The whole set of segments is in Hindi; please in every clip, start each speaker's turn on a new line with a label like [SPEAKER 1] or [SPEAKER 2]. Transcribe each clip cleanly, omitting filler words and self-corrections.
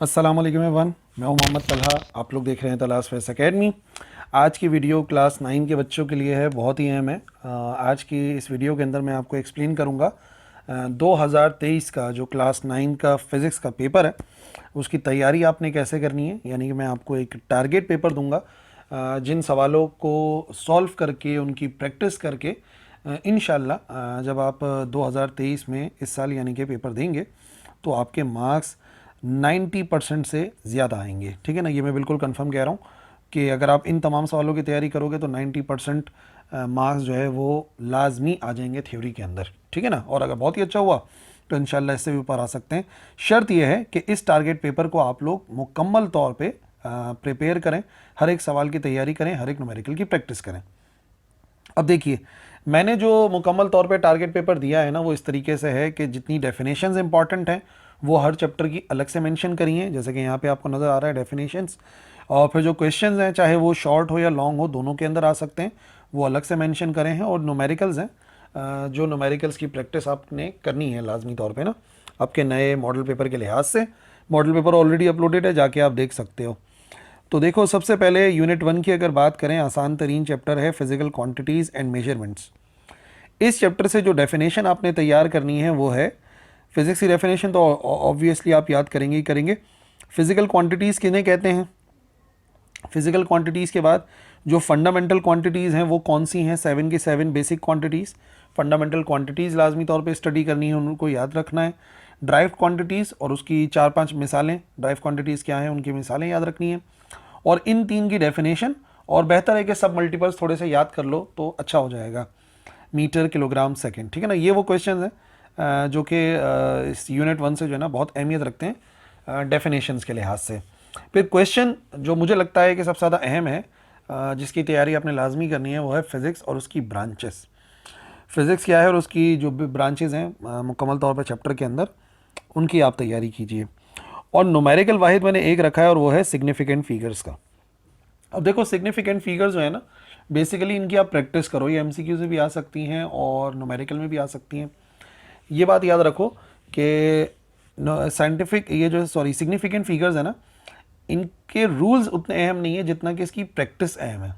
[SPEAKER 1] अस्सलाम वालेकुम एवरीवन, मैं हूं मोहम्मद तलहा। आप लोग देख रहे हैं तलाश फेस एकेडमी। आज की वीडियो क्लास 9 के बच्चों के लिए है, बहुत ही अहम है। आज की इस वीडियो के अंदर मैं आपको एक्सप्लेन करूंगा 2023 का जो क्लास 9 का फ़िज़िक्स का पेपर है उसकी तैयारी आपने कैसे करनी है। यानी कि मैं आपको एक टारगेट पेपर दूंगा, जिन सवालों को सॉल्व करके उनकी प्रैक्टिस करके इंशाल्लाह जब आप 2023 में इस साल यानी कि पेपर देंगे तो आपके मार्क्स 90% से ज़्यादा आएंगे। ठीक है ना, ये मैं बिल्कुल कंफर्म कह रहा हूँ कि अगर आप इन तमाम सवालों की तैयारी करोगे तो 90% मार्क्स जो है वो लाजमी आ जाएंगे थ्योरी के अंदर। ठीक है ना, और अगर बहुत ही अच्छा हुआ तो इंशाल्लाह इससे भी ऊपर आ सकते हैं। शर्त यह है कि इस टारगेट पेपर को आप लोग मुकम्मल तौर पे प्रिपेयर करें, हर एक सवाल की तैयारी करें, हर एक न्यूमेरिकल की प्रैक्टिस करें। अब देखिए, मैंने जो मुकम्मल तौर पे टारगेट पेपर दिया है ना वो इस तरीके से है कि जितनी डेफिनेशंस इंपॉर्टेंट हैं वो हर चैप्टर की अलग से मेंशन करी हैं, जैसे कि यहाँ पे आपको नज़र आ रहा है डेफिनेशंस। और फिर जो क्वेश्चंस हैं चाहे वो शॉर्ट हो या लॉन्ग हो, दोनों के अंदर आ सकते हैं, वो अलग से मेंशन करें हैं। और न्यूमेरिकल्स हैं, जो न्यूमेरिकल्स की प्रैक्टिस आपने करनी है लाजमी तौर पर ना, आपके नए मॉडल पेपर के लिहाज से। मॉडल पेपर ऑलरेडी अपलोडेड है, जाके आप देख सकते हो। तो देखो, सबसे पहले यूनिट 1 की अगर बात करें, आसान तरीन चैप्टर है फिजिकल क्वांटिटीज़ एंड मेजरमेंट्स। इस चैप्टर से जो डेफिनेशन आपने तैयार करनी है वो है, फिजिक्स की डेफिनेशन तो ऑब्वियसली आप याद करेंगे ही करेंगे। फिजिकल क्वांटिटीज़ किन्हें कहते हैं, फिजिकल क्वांटिटीज़ के बाद जो फंडामेंटल क्वांटिटीज़ हैं वो कौन सी हैं, 7 की 7 बेसिक क्वांटिटीज़। फंडामेंटल क्वांटिटीज़ लाजमी तौर पे स्टडी करनी है, उनको याद रखना है। ड्राइव क्वांटिटीज़ और उसकी 4-5 मिसालें, ड्राइव क्वांटिटीज़ क्या हैं उनकी मिसालें याद रखनी है। और इन तीन की डेफिनेशन, और बेहतर है कि सब मल्टीपल्स थोड़े से याद कर लो तो अच्छा हो जाएगा। Metre, kilogram, second. ठीक है ना, ये वो क्वेश्चंस हैं जो कि इस यूनिट 1 से जो है ना बहुत अहमियत रखते हैं डेफिनेशंस के लिहाज से। फिर क्वेश्चन जो मुझे लगता है कि सबसे ज़्यादा अहम है, जिसकी तैयारी आपने लाजमी करनी है, वो है फ़िज़िक्स और उसकी ब्रांचेस। फ़िज़िक्स क्या है और उसकी जो भी ब्रांचेज़ हैं मुकम्मल तौर पर चैप्टर के अंदर, उनकी आप तैयारी कीजिए। और न्यूमेरिकल वाहिद मैंने एक रखा है और वो है सिग्निफिकेंट फिगर्स का। अब देखो, सिग्निफिकेंट फिगर्स जो है ना, बेसिकली इनकी आप प्रैक्टिस करो, ये एमसीक्यू से भी आ सकती हैं और न्यूमेरिकल में भी आ सकती हैं। ये बात याद रखो कि साइंटिफिक ये जो सिग्निफिकेंट फिगर्स है ना, इनके रूल्स उतने अहम नहीं है जितना कि इसकी प्रैक्टिस अहम है।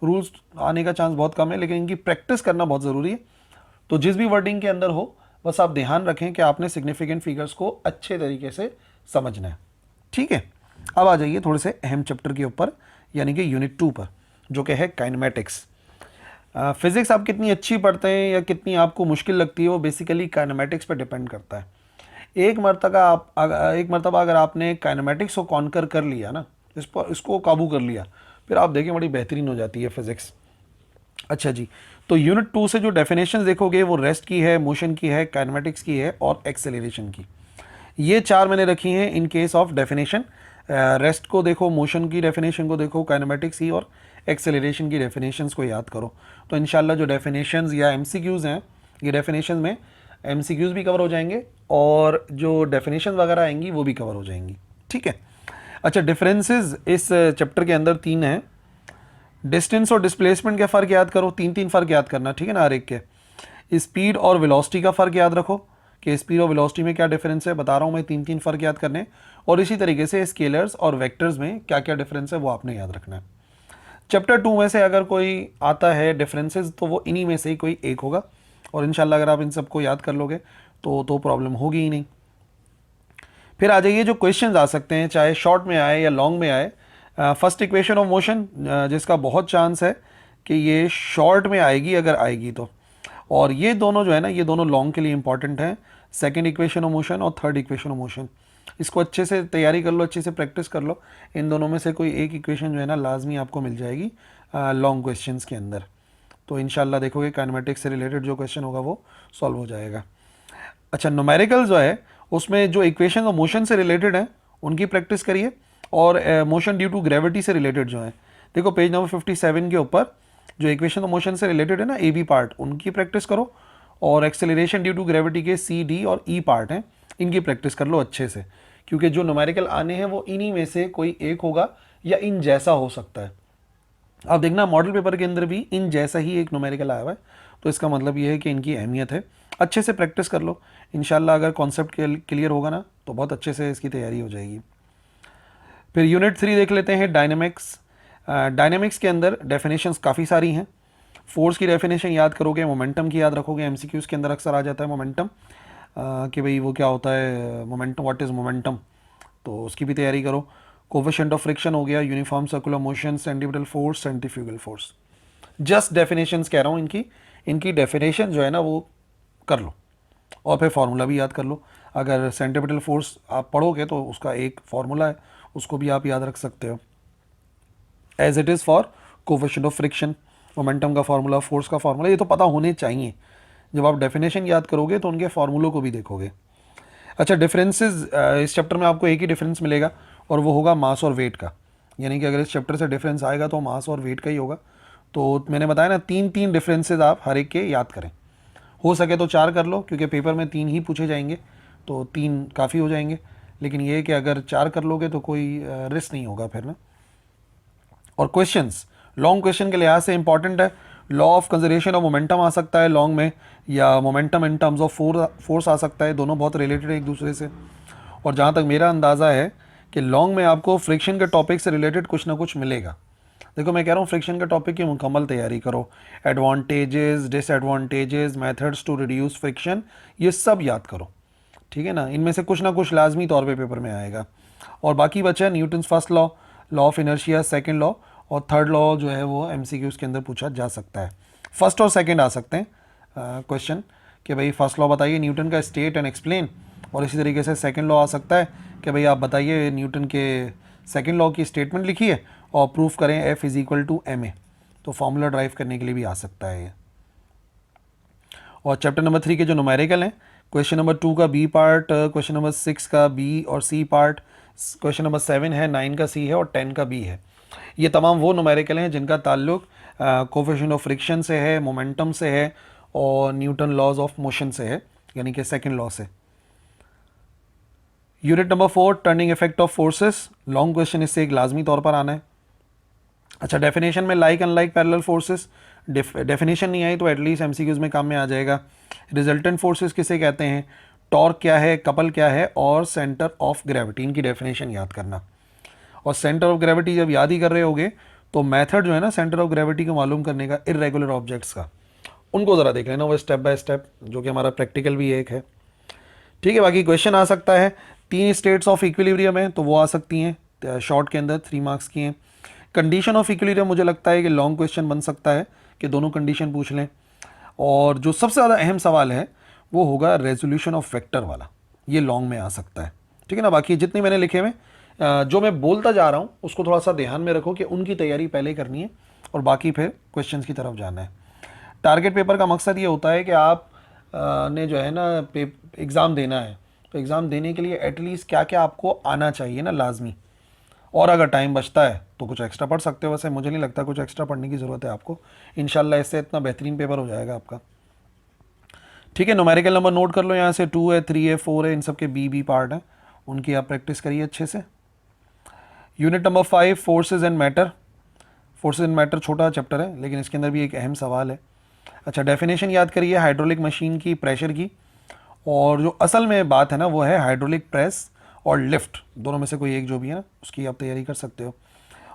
[SPEAKER 1] रूल्स आने का चांस बहुत कम है, लेकिन इनकी प्रैक्टिस करना बहुत ज़रूरी है। तो जिस भी वर्डिंग के अंदर हो, बस आप ध्यान रखें कि आपने सिग्निफिकेंट फिगर्स को अच्छे तरीके से समझना है। ठीक है, अब आ जाइए थोड़े से अहम चैप्टर के ऊपर, यानी कि यूनिट 2 पर, जो कि है काइनेमेटिक्स। फिज़िक्स आप कितनी अच्छी पढ़ते हैं या कितनी आपको मुश्किल लगती है, वो बेसिकली काइनेमेटिक्स पर डिपेंड करता है। एक मरतबा अगर आपने काइनेमेटिक्स को कॉन्कर कर लिया ना, इस पर इसको काबू कर लिया, फिर आप देखें बड़ी बेहतरीन हो जाती है फिज़िक्स। अच्छा जी, तो यूनिट 2 से जो डेफिनेशन देखोगे वो रेस्ट की है, मोशन की है, काइनेमेटिक्स की है और एक्सेलरेशन की। ये चार मैंने रखी हैं in case of definition. Rest को देखो, मोशन की डेफिनेशन को देखो, काइनेमेटिक्स की और एक्सेलरेशन की डेफिनेशंस को याद करो। तो इंशाल्लाह जो डेफिनेशंस या एमसीक्यूज़ हैं, ये डेफिनेशन में एमसीक्यूज़ भी कवर हो जाएंगे और जो डेफिनेशन वगैरह आएंगी वो भी कवर हो जाएंगी। ठीक है। अच्छा, डिफरेंसेस इस चैप्टर के अंदर 3 हैं। डिस्टेंस और डिस्प्लेसमेंट का फ़र्क याद करो, 3-3 फ़र्क याद करना। ठीक है ना, हर एक के। स्पीड और वेलोसिटी का फ़र्क याद रखो कि स्पीड और वेलोसिटी में क्या डिफरेंस है, बता रहा हूँ मैं, 3-3 फ़र्क याद करने। और इसी तरीके से स्केलर्स और वेक्टर्स में क्या क्या डिफरेंस है वो आपने याद रखना है। चैप्टर 2 में से अगर कोई आता है डिफरेंसेस तो वो इन्हीं में से ही कोई एक होगा, और इंशाल्लाह अगर आप इन सबको याद कर लोगे तो प्रॉब्लम होगी ही नहीं। फिर आ जाइए जो क्वेश्चंस आ सकते हैं, चाहे शॉर्ट में आए या लॉन्ग में आए। फर्स्ट इक्वेशन ऑफ मोशन, जिसका बहुत चांस है कि ये शॉर्ट में आएगी अगर आएगी तो, और ये दोनों जो है ना, ये दोनों लॉन्ग के लिए इंपॉर्टेंट हैं, सेकंड इक्वेशन ऑफ मोशन और थर्ड इक्वेशन ऑफ मोशन। इसको अच्छे से तैयारी कर लो, अच्छे से प्रैक्टिस कर लो। इन दोनों में से कोई एक इक्वेशन जो है ना लाजमी आपको मिल जाएगी लॉन्ग क्वेश्चंस के अंदर। तो इंशाल्लाह देखोगे काइनेमेटिक्स से रिलेटेड जो क्वेश्चन होगा वो सॉल्व हो जाएगा। अच्छा, न्यूमेरिकल जो है उसमें जो इक्वेशन और मोशन से रिलेटेड हैं उनकी प्रैक्टिस करिए, और मोशन ड्यू टू ग्रेविटी से रिलेटेड जो है, देखो पेज नंबर 57 के ऊपर जो इक्वेशन और मोशन से रिलेटेड है ना, ए बी पार्ट, उनकी प्रैक्टिस करो। और एक्सेलरेशन ड्यू टू ग्रेविटी के सी डी और ई पार्ट हैं, इनकी प्रैक्टिस कर लो अच्छे से, क्योंकि जो न्यूमेरिकल आने हैं वो इन्हीं में से कोई एक होगा या इन जैसा हो सकता है। अब देखना, मॉडल पेपर के अंदर भी इन जैसा ही एक न्यूमेरिकल आया हुआ है, तो इसका मतलब ये है कि इनकी अहमियत है। अच्छे से प्रैक्टिस कर लो, इंशाल्लाह अगर कॉन्सेप्ट क्लियर होगा ना तो बहुत अच्छे से इसकी तैयारी हो जाएगी। फिर यूनिट 3 देख लेते हैं, डायनेमिक्स। डायनेमिक्स के अंदर डेफिनेशंस काफ़ी सारी हैं। फोर्स की डेफिनेशन याद करोगे, मोमेंटम की याद रखोगे, एमसीक्यूज़ के अंदर अक्सर आ जाता है मोमेंटम, कि भाई वो क्या होता है मोमेंटम, व्हाट इज़ मोमेंटम, तो उसकी भी तैयारी करो। कोफिशिएंट ऑफ फ्रिक्शन हो गया, uniform circular motion, centripetal force, centrifugal force. Just definitions कह रहा हूँ, इनकी डेफिनेशन जो है ना वो कर लो, और फिर फार्मूला भी याद कर लो। अगर सेंट्रीपिटल फोर्स आप पढ़ोगे तो उसका एक फार्मूला है, उसको भी आप याद रख सकते हो, as it is for coefficient of friction. Momentum का फार्मूला, फोर्स का फार्मूला, ये तो पता होने चाहिए। जब आप डेफिनेशन याद करोगे तो उनके फार्मूलों को भी देखोगे। अच्छा, डिफरेंसेस, इस चैप्टर में आपको एक ही डिफरेंस मिलेगा और वो होगा मास और वेट का। यानी कि अगर इस चैप्टर से डिफरेंस आएगा तो मास और वेट का ही होगा। तो मैंने बताया ना, 3 डिफरेंसेस आप हर एक के याद करें। हो सके तो 4 कर लो, क्योंकि पेपर में 3 ही पूछे जाएंगे, तो 3 काफ़ी हो जाएंगे। लेकिन ये है कि अगर 4 कर लोगे तो कोई रिस्क नहीं होगा फिर ना। और क्वेश्चंस लॉन्ग क्वेश्चन के लिहाज से इंपॉर्टेंट है। Law of conservation of momentum आ सकता है लॉन्ग में, या momentum in terms of force आ सकता है। दोनों बहुत रिलेटेड है एक दूसरे से। और जहाँ तक मेरा अंदाज़ा है कि लॉन्ग में आपको फ्रिक्शन के टॉपिक से रिलेटेड कुछ ना कुछ मिलेगा। देखो, मैं कह रहा हूँ फ्रिक्शन के टॉपिक की मुकम्मल तैयारी करो। Advantages, disadvantages, methods to reduce friction, ये सब याद करो, ठीक है ना। इनमें से कुछ ना कुछ लाजमी तौर पे पेपर में आएगा। और बाकी बचा Newton's first law, law of inertia second law, और थर्ड लॉ जो है वो एमसीक्यूज़ के अंदर पूछा जा सकता है। फर्स्ट और सेकंड आ सकते हैं क्वेश्चन, कि भाई फर्स्ट लॉ बताइए न्यूटन का, स्टेट एंड एक्सप्लेन। और इसी तरीके से सेकंड लॉ आ सकता है कि भाई आप बताइए न्यूटन के सेकंड लॉ की स्टेटमेंट लिखिए और प्रूफ करें F = ma। तो फॉर्मूला ड्राइव करने के लिए भी आ सकता है ये। और चैप्टर नंबर 3 के जो न्यूमेरिकल हैं, क्वेश्चन नंबर 2 का बी पार्ट, क्वेश्चन नंबर 6 का बी और सी पार्ट, क्वेश्चन नंबर 7 है, 9 का सी है और 10 का बी है। ये तमाम वो न्यूमेरिकल हैं जिनका ताल्लुक कोफिशिएंट ऑफ फ्रिक्शन से है, मोमेंटम से है और न्यूटन लॉज ऑफ मोशन से है, यानी कि सेकंड लॉ से। Unit number 4, turning effect of forces. Long question इससे एक लाजमी तौर पर आना है। अच्छा, डेफिनेशन में like unlike parallel forces, definition नहीं आई तो एटलीस्ट एमसीक्यूज में काम में आ जाएगा। रिजल्टेंट फोर्सेस किसे कहते हैं, टॉर्क क्या है, कपल क्या है, और सेंटर ऑफ ग्रेविटी, इनकी डेफिनेशन याद करना। और सेंटर ऑफ ग्रेविटी जब याद ही कर रहे होगे तो मेथड जो है ना सेंटर ऑफ ग्रेविटी को मालूम करने का इरेगुलर ऑब्जेक्ट्स का, उनको ज़रा देख लेना, वो स्टेप बाय स्टेप, जो कि हमारा प्रैक्टिकल भी एक है, ठीक है। बाकी क्वेश्चन आ सकता है 3 स्टेट्स ऑफ इक्विलिब्रियम है तो वो आ सकती हैं शॉर्ट के अंदर, 3 मार्क्स की हैं। कंडीशन ऑफ इक्विलिब्रियम मुझे लगता है कि लॉन्ग क्वेश्चन बन सकता है कि दोनों कंडीशन पूछ लें। और जो सबसे ज़्यादा अहम सवाल है वो होगा रेजोल्यूशन ऑफ वेक्टर वाला, ये लॉन्ग में आ सकता है, ठीक है ना। बाकी जितने मैंने लिखे हुए, जो मैं बोलता जा रहा हूँ उसको थोड़ा सा ध्यान में रखो कि उनकी तैयारी पहले करनी है और बाकी फिर क्वेश्चंस की तरफ जाना है। टारगेट पेपर का मकसद ये होता है कि आप ने जो है ना एग्ज़ाम देना है, तो एग्ज़ाम देने के लिए एटलीस्ट क्या क्या आपको आना चाहिए ना, लाजमी। और अगर टाइम बचता है तो कुछ एक्स्ट्रा पढ़ सकते हो। वैसे मुझे नहीं लगता कुछ एक्स्ट्रा पढ़ने की ज़रूरत है आपको, इंशाल्लाह इससे इतना बेहतरीन पेपर हो जाएगा आपका, ठीक है। न्यूमेरिकल नंबर नोट कर लो, यहाँ से 2 है, 3 है, 4 है, इन सब के बी पार्ट है, उनकी आप प्रैक्टिस करिए अच्छे से। Unit number 5, forces and matter. Forces and matter छोटा चैप्टर है लेकिन इसके अंदर भी एक अहम सवाल है। अच्छा, डेफिनेशन याद करिए हाइड्रोलिक मशीन की, प्रेशर की, और जो असल में बात है ना वो है हाइड्रोलिक प्रेस और लिफ्ट, दोनों में से कोई एक जो भी है ना उसकी आप तैयारी कर सकते हो।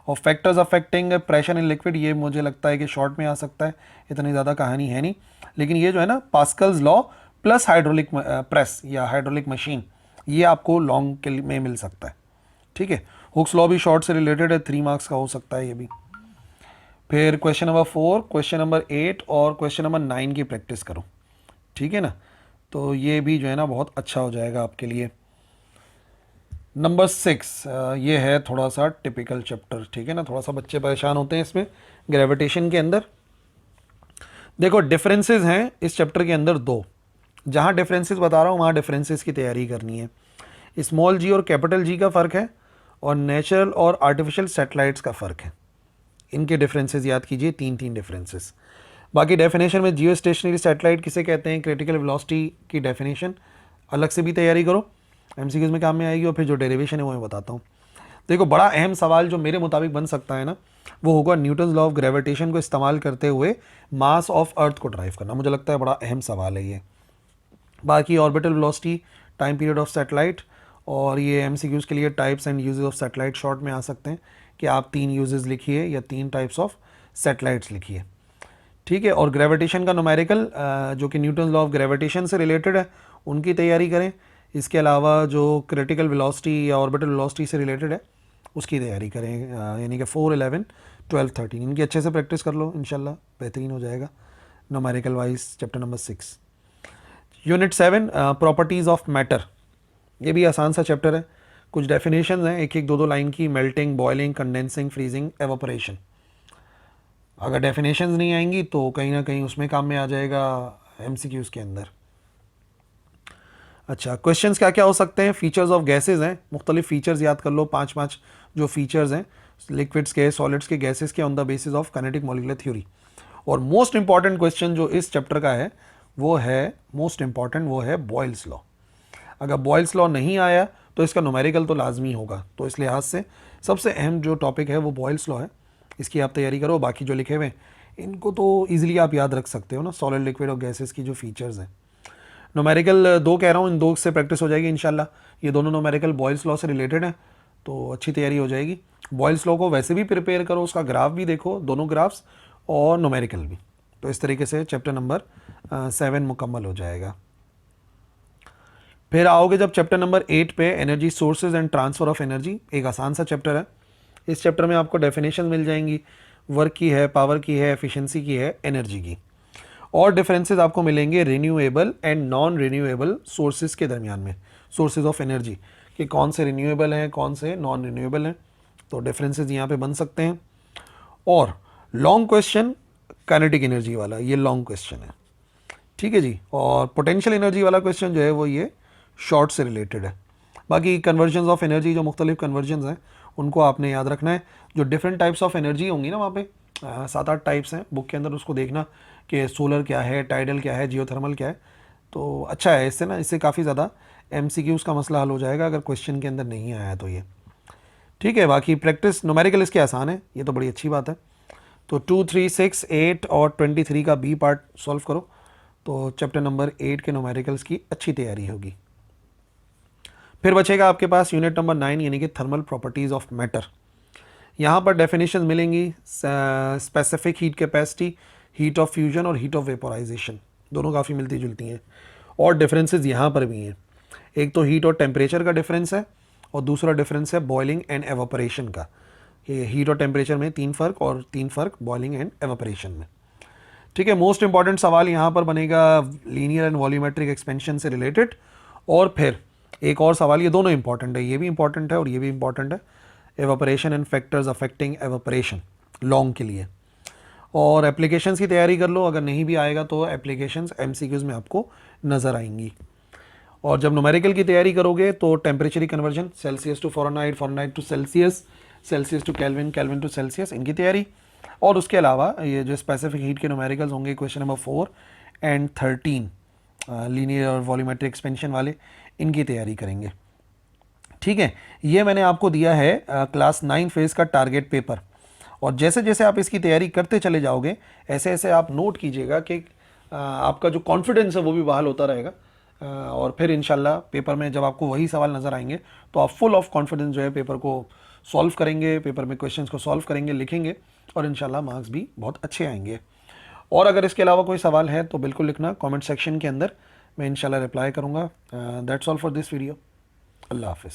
[SPEAKER 1] और factors affecting pressure in liquid, ये मुझे लगता है कि शॉर्ट में आ सकता है, इतनी ज़्यादा कहानी है नहीं। लेकिन ये जो है ना Pascal's law plus hydraulic press या हाइड्रोलिक मशीन, ये आपको लॉन्ग के में मिल सकता है, ठीक है। हुक्स लॉ भी शॉर्ट से रिलेटेड है, 3 मार्क्स का हो सकता है ये भी। फिर क्वेश्चन नंबर 4, क्वेश्चन नंबर 8 और क्वेश्चन नंबर 9 की प्रैक्टिस करो, ठीक है ना। तो ये भी जो है ना बहुत अच्छा हो जाएगा आपके लिए। नंबर 6, ये है थोड़ा सा टिपिकल चैप्टर, ठीक है ना, थोड़ा सा बच्चे परेशान होते हैं इसमें, ग्रेविटेशन के अंदर। देखो, डिफरेंसेस हैं इस चैप्टर के अंदर 2, जहाँ डिफरेंसेस बता रहा हूँ वहाँ डिफरेंसेस की तैयारी करनी है। स्मॉल जी और कैपिटल जी का फ़र्क है, और नेचुरल और आर्टिफिशियल सैटेलाइट्स का फ़र्क है। इनके डिफरेंसेस याद कीजिए, 3 डिफरेंसेस। बाकी डेफिनेशन में जियो स्टेशनरी सैटेलाइट किसे कहते हैं, क्रिटिकल वेलोसिटी की डेफिनेशन अलग से भी तैयारी करो, एमसीक्यूज में काम में आएगी। और फिर जो डेरिवेशन है वो मैं बताता हूँ। देखो, बड़ा अहम सवाल जो मेरे मुताबिक बन सकता है ना, वो होगा न्यूटन्स लॉ ऑफ ग्रेविटेशन को इस्तेमाल करते हुए मास ऑफ अर्थ को ड्राइव करना। मुझे लगता है बड़ा अहम सवाल है ये। बाकी orbital velocity, time period of satellite और ये MCQs के लिए types and uses of satellite short में आ सकते हैं कि आप 3 यूजेस लिखिए या 3 टाइप्स ऑफ सैटेलाइट्स लिखिए। ठीक है, और ग्रेविटेशन का न्यूमेरिकल जो कि न्यूटन लॉ ऑफ ग्रेविटेशन से रिलेटेड है उनकी तैयारी करें। इसके अलावा जो क्रिटिकल वेलोसिटी या ऑर्बिटल वेलोसिटी से रिलेटेड है उसकी तैयारी करें, यानी कि 4, 11, 12, 13 इनकी अच्छे से प्रैक्टिस कर लो, इंशाल्लाह बेहतरीन हो जाएगा numerical wise chapter number 6। Unit 7 properties of matter, ये भी आसान सा चैप्टर है। कुछ डेफिनेशंस हैं एक एक दो लाइन की, melting, boiling, condensing, freezing, evaporation. अगर डेफिनेशंस नहीं आएंगी तो कहीं ना कहीं उसमें काम में आ जाएगा MCQs के अंदर। अच्छा, क्वेश्चंस क्या क्या हो सकते हैं? फीचर्स ऑफ गैसेज हैं, मुख्तलिफ फीचर्स याद कर लो, 5 जो फीचर्स हैं लिक्विड्स के, सॉलिड्स के, गैसेज के, on the basis of kinetic molecular theory. और मोस्ट इंपॉर्टेंट क्वेश्चन जो इस चैप्टर का है वो है मोस्ट इंपॉर्टेंट, वो है बॉयल्स लॉ। अगर बॉयल्स लॉ नहीं आया तो इसका न्यूमेरिकल तो लाजमी होगा, तो इस लिहाज से सबसे अहम जो टॉपिक है वो बॉयल्स लॉ है, इसकी आप तैयारी करो। बाकी जो लिखे हुए हैं इनको तो ईजिली आप याद रख सकते हो ना, सॉलिड, लिक्विड और गैसेस की जो फीचर्स हैं। न्यूमेरिकल 2 कह रहा हूँ, इन 2 से प्रैक्टिस हो जाएगी इंशाल्लाह। ये दोनों न्यूमेरिकल बॉयल्स लॉ से रिलेटेड है तो अच्छी तैयारी हो जाएगी। बॉयल्स लॉ को वैसे भी प्रिपेयर करो, उसका ग्राफ भी देखो, दोनों ग्राफ्स और न्यूमेरिकल भी। तो इस तरीके से चैप्टर नंबर 7 मुकम्मल हो जाएगा। फिर आओगे जब चैप्टर नंबर 8 पे, energy sources and transfer of energy, एक आसान सा चैप्टर है। इस चैप्टर में आपको डेफिनेशन मिल जाएंगी, वर्क की है, पावर की है, एफिशिएंसी की है, एनर्जी की। और डिफरेंसेस आपको मिलेंगे renewable and non renewable sources के दरमियान में, सोर्सेज ऑफ एनर्जी कि कौन से रिन्यूएबल हैं, कौन से नॉन रिन्यूएबल हैं। तो डिफरेंसेस यहाँ पे बन सकते हैं। और लॉन्ग क्वेश्चन काइनेटिक एनर्जी वाला, ये लॉन्ग क्वेश्चन है, ठीक है जी। और पोटेंशियल एनर्जी वाला क्वेश्चन जो है वो ये शॉर्ट से रिलेटेड है। बाकी कन्वर्जन्स ऑफ एनर्जी, जो मुख्तलिफ कन्वर्जन्स हैं उनको आपने याद रखना है। जो डिफरेंट टाइप्स ऑफ एनर्जी होंगी ना, वहाँ पे 7-8 टाइप्स हैं बुक के अंदर, उसको देखना कि सोलर क्या है, टाइडल क्या है, जियोथर्मल क्या है। तो अच्छा है, इससे ना इससे काफ़ी ज़्यादा MCQs का मसला हल हो जाएगा अगर क्वेश्चन के अंदर नहीं आया तो ये ठीक है। बाकी प्रैक्टिस न्यूमेरिकल इसके आसान है, ये तो बड़ी अच्छी बात है। तो 2, 3, 6, 8 और 23 का B पार्ट सॉल्व करो तो चैप्टर नंबर 8 के न्यूमेरिकल्स की अच्छी तैयारी होगी। फिर बचेगा आपके पास यूनिट नंबर 9 यानी कि थर्मल प्रॉपर्टीज़ ऑफ मैटर। यहाँ पर डेफिनेशन मिलेंगी, specific heat capacity, heat of fusion और हीट ऑफ वेपोराइजेशन, दोनों काफ़ी मिलती जुलती हैं। और डिफरेंसेस यहाँ पर भी हैं, एक तो हीट और टेम्परेचर का डिफरेंस है और दूसरा डिफरेंस है बॉइलिंग एंड एवापोरेशन का। ये हीट और टेम्परेचर में 3 फ़र्क और 3 फ़र्क बॉइलिंग एंड एवापोरेशन में, ठीक है। मोस्ट इंपॉर्टेंट सवाल यहाँ पर बनेगा लीनियर एंड वॉल्यूमेट्रिक एक्सपेंशन से रिलेटेड। और फिर एक और सवाल, ये दोनों इंपॉर्टेंट है, ये भी इंपॉर्टेंट है और ये भी इंपॉर्टेंट है, evaporation and factors affecting evaporation long के लिए। और एप्लीकेशंस की तैयारी कर लो, अगर नहीं भी आएगा तो एप्लीकेशंस MCQs में आपको नज़र आएंगी। और जब न्यूमेरिकल की तैयारी करोगे तो temperature conversion, Celsius to Fahrenheit, Fahrenheit to Celsius, Celsius to Kelvin, Kelvin to Celsius, इनकी तैयारी। और उसके अलावा ये जो स्पेसिफिक हीट के न्यूमेरिकल्स होंगे क्वेश्चन नंबर 4 एंड 13 लीनियर और वॉल्यूमेट्रिक एक्सपेंशन वाले, इनकी तैयारी करेंगे, ठीक है। ये मैंने आपको दिया है क्लास 9 फेज़ का टारगेट पेपर। और जैसे जैसे आप इसकी तैयारी करते चले जाओगे ऐसे ऐसे आप नोट कीजिएगा कि आपका जो कॉन्फिडेंस है वो भी बहाल होता रहेगा। और फिर इंशाल्लाह पेपर में जब आपको वही सवाल नज़र आएंगे तो आप फुल ऑफ कॉन्फिडेंस जो है पेपर को सॉल्व करेंगे, पेपर में क्वेश्चंस को सॉल्व करेंगे, लिखेंगे और इंशाल्लाह मार्क्स भी बहुत अच्छे आएंगे। और अगर इसके अलावा कोई सवाल है तो बिल्कुल लिखना कमेंट सेक्शन के अंदर, मैं इंशाल्लाह रिप्लाई करूँगा। That's all for this video. अल्लाह हाफिज़।